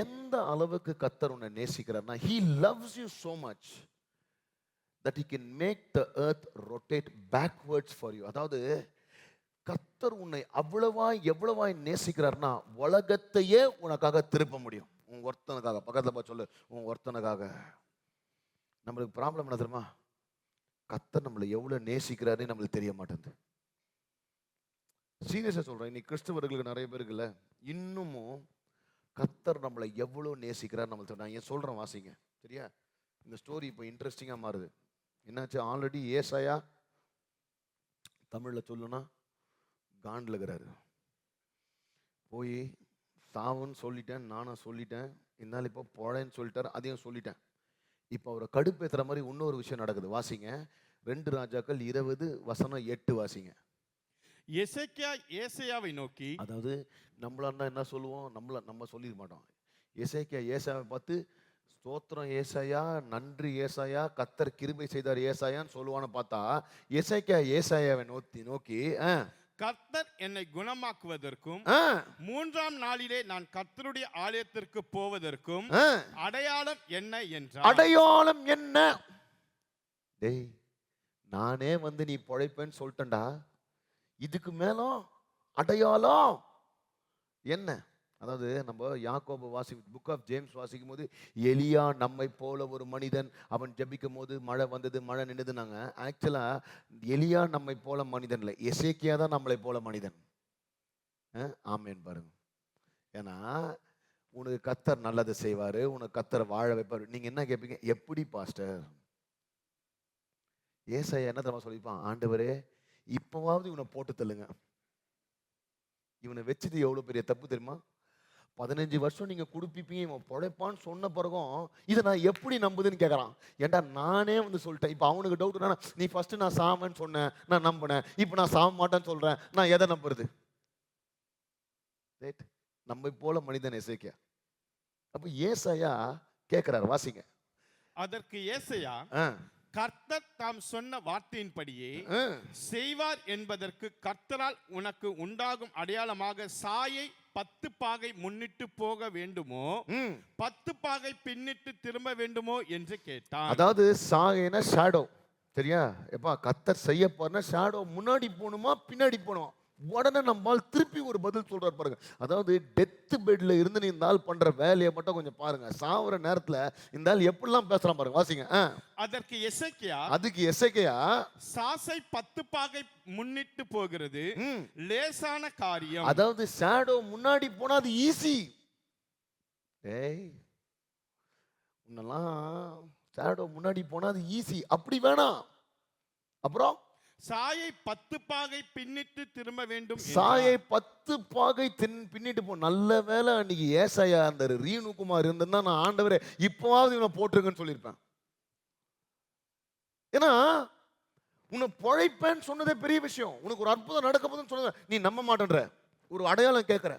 எந்த அளவுக்கு கர்த்தர் உன்னை நேசிக்கிறார்னா, he loves you so much that he can make the earth rotate backwards for you. அதாவது கர்த்தர் உன்னை எவ்வளவாய் நேசிக்கிறார்னா, உலகத்தையே உனக்காக திருப்ப முடியும். உன் ஒருத்தனுக்காக. பக்கத்துல போய் சொல்லு, உன் ஒருத்தனுக்காக. நம்மளுக்கு ப்ராப்ளம் என்ன தெரியுமா? கர்த்தர் நம்மளை எவ்வளவு நேசிக்கிறாருன்னு நம்மளுக்கு தெரிய மாட்டேங்குது. சீரியஸா சொல்றேன், இன்னைக்கு கிறிஸ்தவர்களுக்கு நிறைய பேருக்கு இல்ல, இன்னமும் கர்த்தர் நம்மளை எவ்வளவு நேசிக்கிறார் நம்மளுக்கு. நான் ஏன் சொல்றேன், வாசிங்க. சரியா? இந்த ஸ்டோரி இப்போ இன்ட்ரெஸ்டிங்கா மாறுது. என்னாச்சு? ஆல்ரெடி ஏசாயா தமிழ்ல சொல்லுனா காண்டில் இருக்கிறாரு. போய் சாவுன்னு சொல்லிட்டேன், நானும் சொல்லிட்டேன், இருந்தாலும் இப்போ பொழைன்னு சொல்லிட்டாரு, அதையும் சொல்லிட்டேன். இப்போ அவரை கடுப்பேற்றுற மாதிரி இன்னொரு விஷயம் நடக்குது. வாசிங்க, 2 ராஜாக்கள் 20:8 வாசிங்க. எசேக்கியா ஏசாயாவை நோக்கி, அதாவது நம்மளா என்ன சொல்லுவோம்? நம்ம சொல்லிட மாட்டோம். எசேக்கியா ஏசாயாவை பார்த்து ஸ்தோத்திரம் ஏசாயா, நன்றி ஏசாயா, கர்த்தர் கிருபை செய்தார் ஏசாயான்னு சொல்லுவான்னு பார்த்தா, எசேக்கியா ஏசாயாவை நோக்கி கர்த்தர் என்னை குணமாக்குவதற்கும் 3ஆம் நாளிலே நான் கர்த்தருடைய ஆலயத்திற்கு போவதற்கும் அடையாளம் என்ன என்றார். அடையாளம் என்ன? டேய், நானே வந்து நீ பொழைப்பேன்னு சொல்லிட்டேன்டா, இதுக்கு மேலும் அடையாளம் என்ன? அதாவது நம்ம யாக்கோபு புக் ஆஃப் ஜேம்ஸ் வாசிக்கும் போது, எலியா நம்மை போல ஒரு மனிதன், அவன் ஜெபிக்கும் போது மழை வந்தது, மழை நின்றுதுனாங்க. ஆக்சுவலா எலியா நம்மை போல மனிதன் இல்லை, எசேக்கியா தான் நம்மளை போல மனிதன். ஆமேன் பாருங்க. ஏன்னா உனக்கு கர்த்தர் நல்லது செய்வாரு, உனக்கு கர்த்தர் வாழ வைப்பாரு. நீங்க என்ன கேட்பீங்க? எப்படி பாஸ்டர்? ஏசாயா என்ன தெரியுமா சொல்லிப்பான்? ஆண்டவரே, இப்பவாவது இவனை போட்டு தள்ளுங்க. இவனை வச்சது எவ்வளவு பெரிய தப்பு தெரியுமா? 15 வருஷம் நீங்க குடிப்பீங்க, இவன் பொழைப்பான்னு சொன்ன பிறகும் இதை நான் எப்படி நம்புதுன்னு கேட்கறான். ஏன்டா நானே வந்து சொல்லிட்டேன். இப்போ அவனுக்கு டவுட் என்னன்னா, நீ ஃபர்ஸ்ட் நான் சாமன்னு சொன்னேன், நான் நம்பினேன், இப்போ நான் சாம மாட்டேன்னு சொல்றேன், நான் எதை நம்புறது? நம்ம போல மனிதன் எசேக்கியா. அப்ப ஏசாயா கேட்கிறார், வாசிங்க. அதற்கு ஏசாயா, கர்த்தர் தாம் சொன்ன வார்த்தையின்படியே செய்வார் என்பதற்கு கர்த்தரால் உனக்கு உண்டாகும் அடையாளமாக சாயை 10 பாகை முன்னிட்டு போக வேண்டுமோ, 10 பாகை பின்னிட்டு திரும்ப வேண்டுமோ என்று கேட்டான். அதாவது சாகைனா ஷேடோ. சரியா? எப்பா கர்த்தர் செய்ய போறனா ஷேடோ முன்னாடி போகணுமா பின்னாடி போகணுமா? உடனே நம்மால் திருப்பி ஒரு பதில் சொல்றாரு பாருங்க. அதாவது டெத் பெட்ல இருந்து நீ இந்த ஆள் பண்ற வேலையை மட்டும் கொஞ்சம் பாருங்க. சாவர நேரத்துல இந்த ஆள் எப்படிலாம் பேசலாம் பாருங்க, வாசிங்க. அதுக்கு எசேக்கியா சாசை 10 பாகை முன்னிட்டு போகிறது லேசான காரியம். அதாவது ஷேடோ முன்னாடி போனா அது ஈஸி. ஏய், உன்னெல்லாம் ஷேடோ முன்னாடி போனா அது ஈஸி, அப்படி வேணாம். அப்புறம் சாயை 10 பாகை பின்னிட்டு திரும்ப வேண்டும். சாயை 10 பாகை பின்னிட்டு போ. நல்ல வேலை அன்னைக்கு ஏசாயா அந்த ரீனுகுமார் இருந்தா, நான் ஆண்டவரே இப்பவாவது இவனை போட்டுருங்கன்னு சொல்லியிருப்பேன். ஏன்னா உன்னை பொழைப்பேன்னு சொன்னதே பெரிய விஷயம். உனக்கு ஒரு அற்புதம் நடக்க போதுன்னு சொன்னத நீ நம்ப மாட்டேன்ற, ஒரு அடையாளம் கேட்கிற.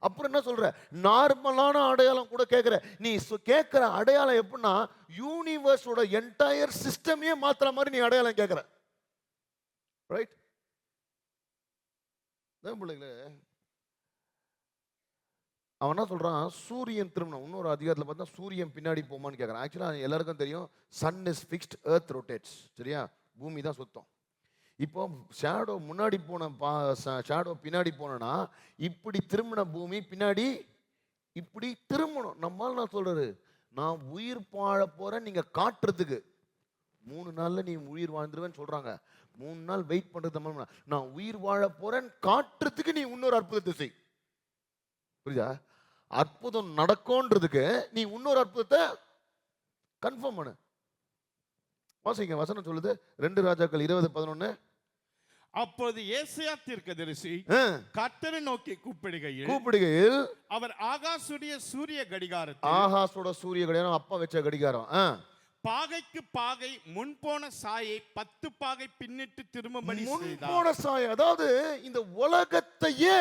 அப்புறம் என்ன சொல்ற? நார்மலான அடையாளம் கூட கேட்கிற. நீ கேட்கிற அடையாளம் எப்படின்னா, யூனிவர்ஸோட என்டையர் சிஸ்டமே மாத்திர மாதிரி நீ அடையாளம் கேட்கிற. ரைட்? பிள்ளைங்களே, அவன் என்ன சொல்றான்? சூரியன் திருமணம். இன்னொரு அதிகாரத்தில் பார்த்தா சூரியன் பின்னாடி போமான்னு கேட்கறான். ஆக்சுவலா எல்லாருக்கும் தெரியும், sun is fixed, earth rotates. சரியா? பூமி தான் சுத்தம். இப்போ ஷேடோ முன்னாடி போன ஷேடோ பின்னாடி போனா இப்படி திரும்பின பூமி பின்னாடி இப்படி திரும்பணும். நம்மால் நான் சொல்றது, நான் உயிர் வாழ போறேன் நீங்க காட்டுறதுக்கு 3 நாள்ல நீ உயிர் வாழ்ந்துருவேன்னு சொல்றாங்க. 3 நாள் வெயிட் பண்றது. நான் உயிர் வாழ போறேன் காட்டுறதுக்கு நீ இன்னொரு அற்புதத்தை செய். புரியுதா? அற்புதம் நடக்கும்ன்றதுக்கு நீ இன்னொரு அற்புதத்தை கன்ஃபார்ம் பண்ணு. வாசிங்க, வசனம் சொல்லுது 2 ராஜாக்கள் 20:11. அப்போது ஏசாயா தீர்க்கதரிசி கர்த்தரை நோக்கி கூப்பிடுகையில் அவர் ஆகாசுடைய சூரிய கடிகாரம், அப்பா வச்ச கடிகாரம், பாகைக்கு பாகை முன்போன சாயை 10 பாகை பின்னிட்டு திரும்பபடி முன்போன சாயை. அதாவது இந்த உலகத்தையே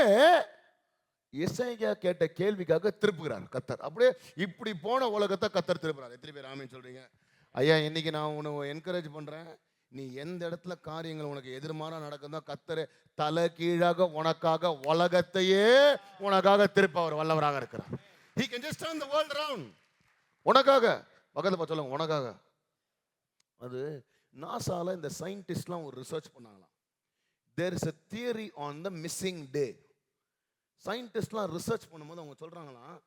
எசேக்கியா கேட்ட கேள்விக்காக திருப்புகிறார் கர்த்தர். அப்படியே இப்படி போன உலகத்தை கர்த்தர் திருப்புறார். எத்தனை பேர் ஆமென் சொல்றீங்க? ஐயா, இன்னைக்கு நான் உன்னை என்கரேஜ் பண்றேன். நீ எந்த இடத்துல காரியங்கள் உனக்கு எதிர்மாறா நடக்குதோ, கர்த்தர் தலை கீழாக உனக்காக உலகத்தையே உனக்காக திருப்ப அவர் வல்லவராக இருக்கிறார். He can just turn the world around. உனக்காக பக்கத்துல பார்த்து சொல்லுங்க, உனக்காக. அது நாசால இந்த சயின்டிஸ்ட்லாம் ஒரு ரிசர்ச் பண்ணாங்களாம். There is a theory on the missing day. சயின்டிஸ்ட்லாம் ரிசர்ச் பண்ணும்போது அவங்க சொல்றாங்களாம்,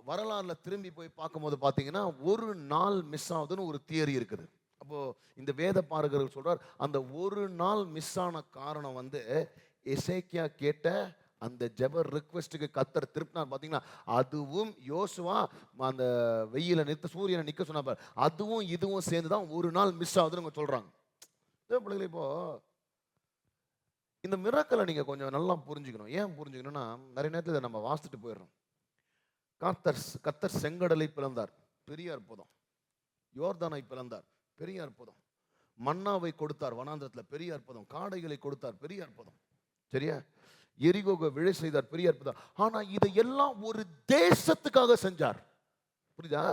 வரலாறுல திரும்பி போய் பார்க்கும்போது பார்த்தீங்கன்னா ஒரு நாள் மிஸ் ஆகுதுன்னு ஒரு தியரி இருக்குது. அப்போ இந்த வேத பாரகர்கள் சொல்றார், அந்த ஒரு நாள் மிஸ் ஆன காரணம் வந்து எசேக்கியா கேட்ட அந்த ஜெப ரிக்வெஸ்ட்டுக்கு கர்த்தர் திருப்பினார் பார்த்தீங்கன்னா, அதுவும் யோசுவா அந்த வெயில நிறுத்த சூரியனை நிற்க சொன்னார், அதுவும் இதுவும் சேர்ந்து தான் ஒரு நாள் மிஸ் ஆகுதுன்னு சொல்றாங்க. பிள்ளைகளே, இப்போ இந்த மிராக்களை நீங்க கொஞ்சம் நல்லா புரிஞ்சுக்கணும். ஏன் புரிஞ்சுக்கணும்னா, நிறைய நேரத்தில் இதை நம்ம வாசித்துட்டு போயிடுறோம். கர்த்தர் செங்கடலை பிளந்தார், பெரிய அற்புதம். யோர்தானை பிளந்தார், பெரிய அற்புதம். மன்னாவை கொடுத்தார் வனாந்தரத்தில், பெரிய அற்புதம். காடைகளை கொடுத்தார், பெரிய அற்புதம். சரியா? எரிகோவை விழை செய்தார், பெரிய அற்புதம். ஆனா இதையெல்லாம் ஒரு தேசத்துக்காக செஞ்சார். புரியுதா?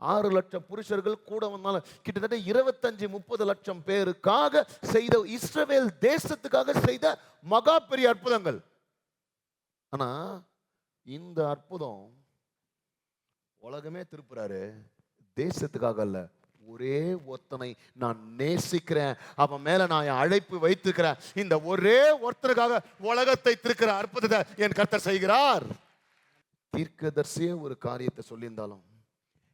6 லட்சம் புருஷர்கள் கூட வந்தாலும் கிட்டத்தட்ட 25-30 லட்சம் பேருக்காக செய்த, இஸ்ரவேல் தேசத்துக்காக செய்த மகா பெரிய அற்புதங்கள். ஆனா இந்த அற்புதம் உலகமே திருப்புறாரு, தேசத்துக்காக அல்ல. ஒரே ஒருத்தனை நான் நேசிக்கிறேன், அவன் மேல நான் என் அழைப்பு வைத்துக்கிறேன், இந்த ஒரே ஒருத்தருக்காக உலகத்தை திருக்கிற அற்புதத்தை என் கர்த்தர் செய்கிறார். தீர்க்கதரிசியே ஒரு காரியத்தை சொல்லியிருந்தாலும்,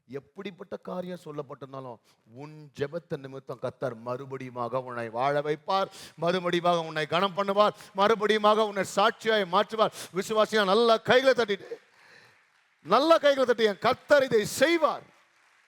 எப்படிப்பட்ட காரியம் சொல்லப்பட்டிருந்தாலும், உன் ஜெபத்தை நிமித்தம் கர்த்தர் மறுபடியுமாக உன்னை வாழ வைப்பார், மறுபடியுமாக உன்னை கனம் பண்ணுவார், மறுபடியுமாக உன்னை சாட்சியாய் மாற்றுவார். விசுவாசியா நல்ல கைகளை தட்டிட்டு, நல்ல கைகளை தட்டி, என் கர்த்தர் இதை செய்வார்.